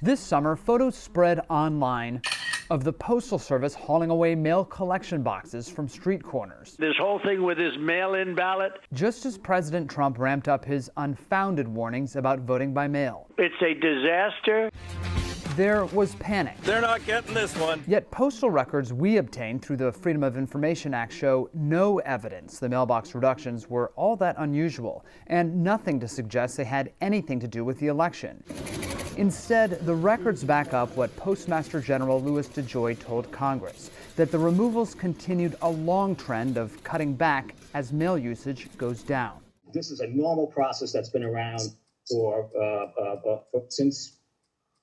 This summer, photos spread online of the Postal Service hauling away mail collection boxes from street corners. This whole thing with his mail-in ballot. Just as President Trump ramped up his unfounded warnings about voting by mail. It's a disaster. There was panic. They're not getting this one. Yet postal records we obtained through the Freedom of Information Act show no evidence the mailbox reductions were all that unusual, and nothing to suggest they had anything to do with the election. Instead, the records back up what Postmaster General Louis DeJoy told Congress, that the removals continued a long trend of cutting back as mail usage goes down. This is a normal process that's been around since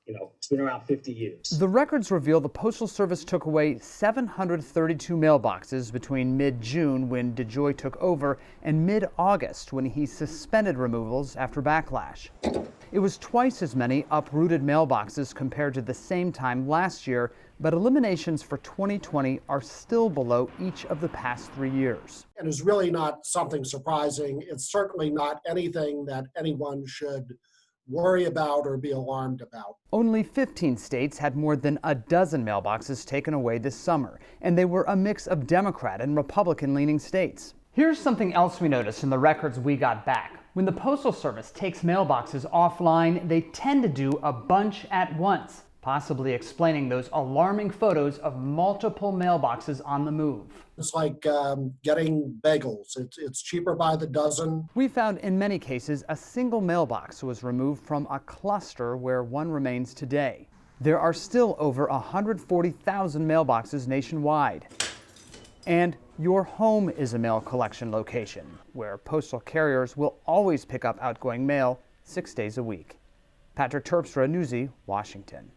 it's been around 50 years. The records reveal the Postal Service took away 732 mailboxes between mid-June, when DeJoy took over, and mid-August, when he suspended removals after backlash. It was twice as many uprooted mailboxes compared to the same time last year, but eliminations for 2020 are still below each of the past 3 years. And it's really not something surprising. It's certainly not anything that anyone should worry about or be alarmed about. Only 15 states had more than a dozen mailboxes taken away this summer, and they were a mix of Democrat and Republican-leaning states. Here's something else we noticed in the records we got back. When the Postal Service takes mailboxes offline, they tend to do a bunch at once, possibly explaining those alarming photos of multiple mailboxes on the move. It's like getting bagels. It's cheaper by the dozen. We found in many cases a single mailbox was removed from a cluster where one remains today. There are still over 140,000 mailboxes nationwide. And your home is a mail collection location, where postal carriers will always pick up outgoing mail 6 days a week. Patrick Terpstra, Newsy, Washington.